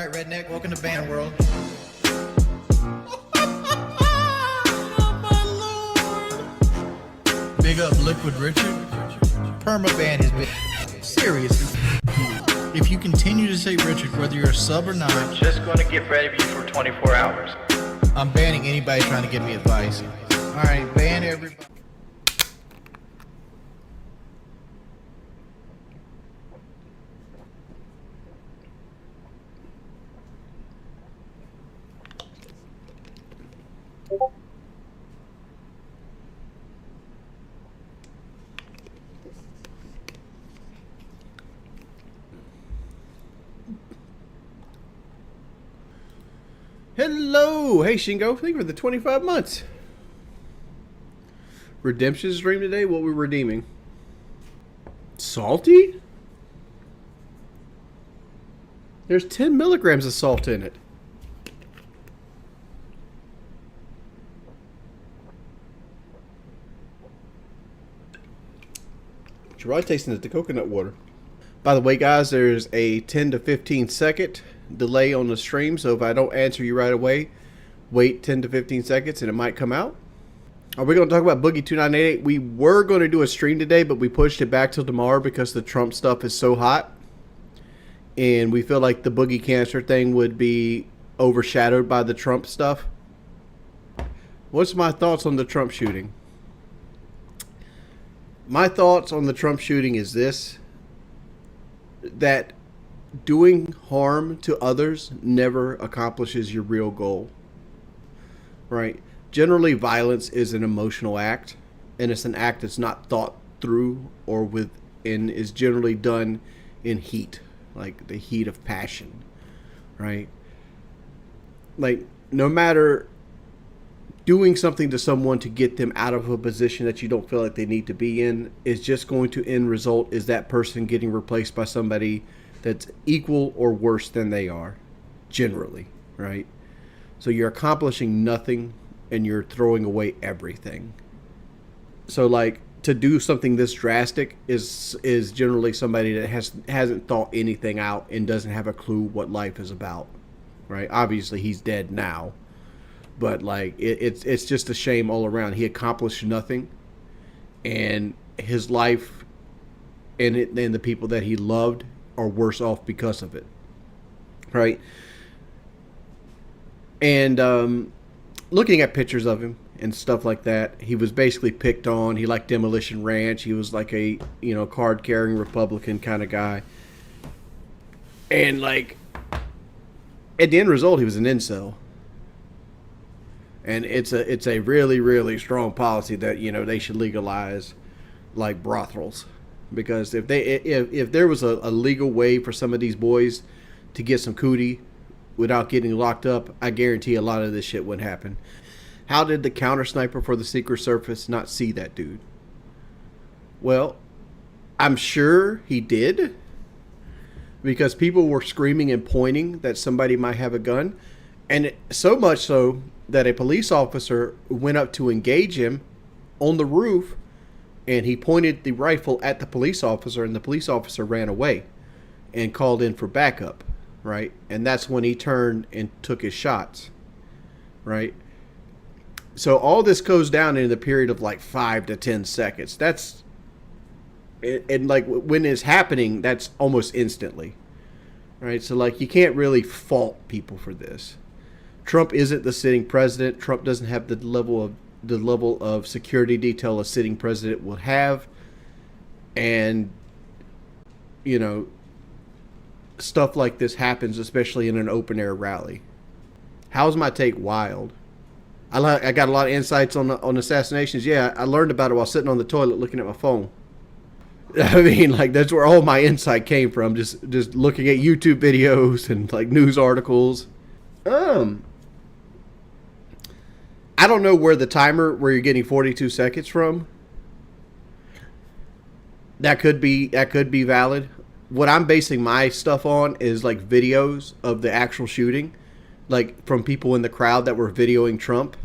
right, redneck. Welcome to band world. Big up Liquid Richard. Permaban has been seriously. If you continue to say Richard, whether you're a sub or not, I'm just going to get ready for you for 24 hours. I'm banning anybody trying to give me advice. All right, ban everybody. Hello! Hey Shingo, thank you for the 25 months. Redemption stream today? What we're redeeming? Salty? There's 10 milligrams of salt in it. You're probably tasting the coconut water. By the way, guys, there's a 10 to 15 second delay on the stream, so if I don't answer you right away, wait 10 to 15 seconds and it might come out. Are we going to talk about Boogie 2988? We were going to do a stream today, but we pushed it back till tomorrow because the Trump stuff is so hot, and we feel like the Boogie cancer thing would be overshadowed by the Trump stuff. What's my thoughts on the Trump shooting? My thoughts on the Trump shooting is this: that doing harm to others never accomplishes your real goal, right? Generally, violence is an emotional act, and it's an act that's not thought through or within, is generally done in heat, like the heat of passion, right? Like, no matter doing something to someone to get them out of a position that you don't feel like they need to be in is just going to end result is that person getting replaced by somebody that's equal or worse than they are, generally, right? So you're accomplishing nothing and you're throwing away everything. So, like, to do something this drastic is generally somebody that hasn't thought anything out and doesn't have a clue what life is about, right? Obviously, he's dead now, but like it's just a shame all around. He accomplished nothing, and his life and the people that he loved are worse off because of it, right? And looking at pictures of him and stuff like that, he was basically picked on. He liked Demolition Ranch. He was like a card-carrying Republican kind of guy, and like at the end result, he was an incel. And it's a really, really strong policy that they should legalize like brothels. Because if there was a legal way for some of these boys to get some cootie without getting locked up, I guarantee a lot of this shit wouldn't happen. How did the counter sniper for the Secret Service not see that dude? Well, I'm sure he did, because people were screaming and pointing that somebody might have a gun, and so much so that a police officer went up to engage him on the roof, and he pointed the rifle at the police officer, and the police officer ran away and called in for backup, right? And that's when he turned and took his shots, right? So all this goes down in the period of like 5 to 10 seconds. That's, and like when it's happening, that's almost instantly, right? So like you can't really fault people for this. Trump isn't the sitting president. Trump doesn't have the level of security detail a sitting president will have, and stuff like this happens, especially in an open air rally. How's my take wild? I got a lot of insights on assassinations. Yeah, I learned about it while sitting on the toilet looking at my phone. I mean, like, that's where all my insight came from, just looking at YouTube videos and like news articles. I don't know where the timer where you're getting 42 seconds from. That could be valid. What I'm basing my stuff on is like videos of the actual shooting, like from people in the crowd that were videoing Trump.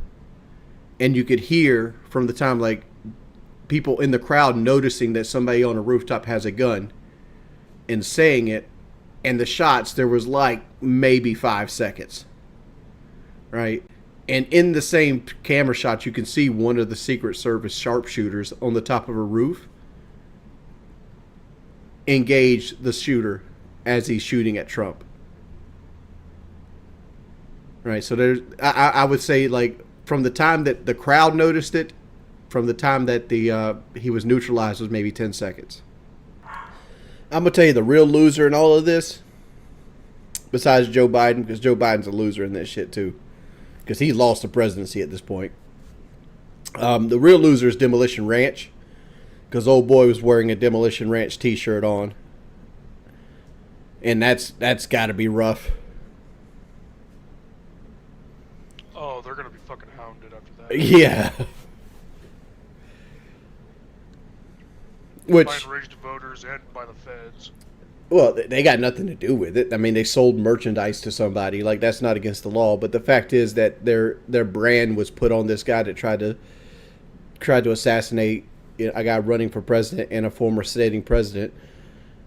And you could hear from the time, like, people in the crowd noticing that somebody on a rooftop has a gun and saying it, and the shots, there was like maybe 5 seconds, right? And in the same camera shot, you can see one of the Secret Service sharpshooters on the top of a roof engage the shooter as he's shooting at Trump. Right, so there's, I would say, like, from the time that the crowd noticed it, from the time that he was neutralized, was maybe 10 seconds. I'm gonna tell you the real loser in all of this, besides Joe Biden, because Joe Biden's a loser in this shit too, because he lost the presidency at this point. The real loser is Demolition Ranch, because old boy was wearing a Demolition Ranch t-shirt on, and that's got to be rough. Oh, they're gonna be fucking hounded after that. Yeah. Which, by enraged voters and by the feds. Well, they got nothing to do with it. I mean, they sold merchandise to somebody. Like, that's not against the law. But the fact is that their brand was put on this guy that tried to assassinate a guy running for president and a former sitting president.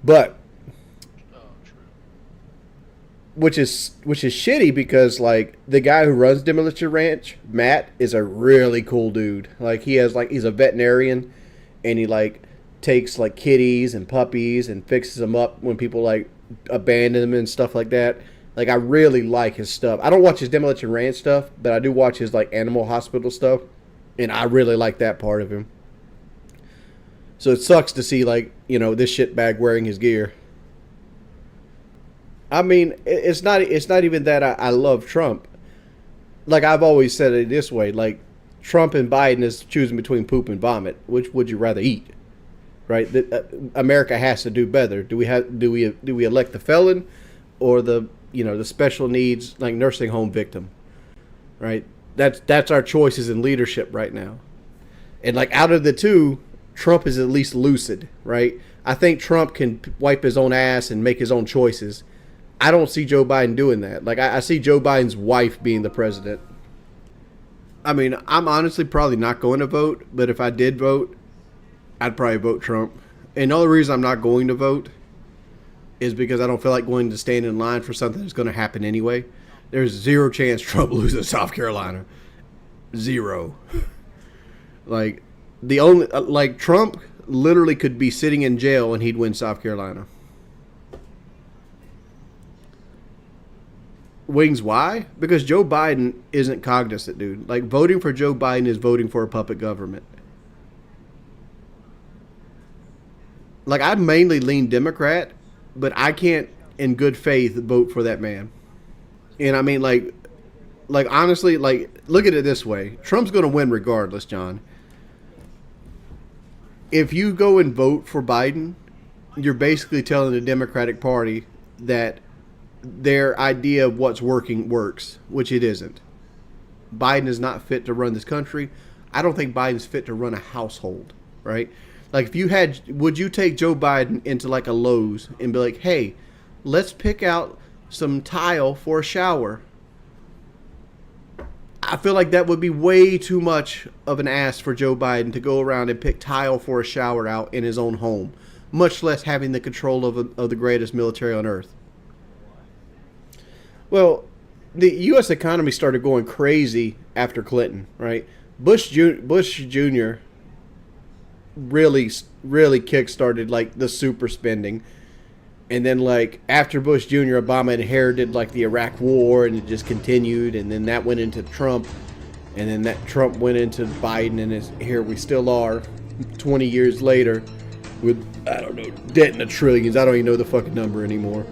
But which is shitty, because like the guy who runs Demolition Ranch, Matt, is a really cool dude. Like, he's a veterinarian, and he like takes like kitties and puppies and fixes them up when people like abandon them and stuff like that. Like, I really like his stuff. I don't watch his Demolition Ranch stuff, but I do watch his like animal hospital stuff, and I really like that part of him. So it sucks to see, like, you know, this shitbag wearing his gear. I mean, it's not even that I love Trump. Like, I've always said it this way, like, Trump and Biden is choosing between poop and vomit. Which would you rather eat? Right? America has to do better. Do we elect the felon or the special needs, like, nursing home victim? Right? That's our choices in leadership right now. And like, out of the two, Trump is at least lucid, right? I think Trump can wipe his own ass and make his own choices. I don't see Joe Biden doing that. Like, I see Joe Biden's wife being the president. I mean, I'm honestly probably not going to vote, but if I did vote, I'd probably vote Trump. And the only reason I'm not going to vote is because I don't feel like going to stand in line for something that's going to happen anyway. There's zero chance Trump loses South Carolina. Zero. Like, Trump literally could be sitting in jail and he'd win South Carolina. Wings, why? Because Joe Biden isn't cognizant, dude. Like, voting for Joe Biden is voting for a puppet government. Like, I mainly lean Democrat, but I can't, in good faith, vote for that man. And I mean, like honestly, like, look at it this way. Trump's going to win regardless, John. If you go and vote for Biden, you're basically telling the Democratic Party that their idea of what's working works, which it isn't. Biden is not fit to run this country. I don't think Biden's fit to run a household, right? Like, would you take Joe Biden into like a Lowe's and be like, hey, let's pick out some tile for a shower? I feel like that would be way too much of an ask for Joe Biden to go around and pick tile for a shower out in his own home, much less having the control of the greatest military on earth. Well, the U.S. economy started going crazy after Clinton, right? Bush Jr. really kickstarted like the super spending, and then like after Bush Jr., Obama inherited like the Iraq War, and it just continued, and then that went into Trump, and then that Trump went into Biden, and here we still are, 20 years later, with, I don't know, debt in the trillions. I don't even know the fucking number anymore.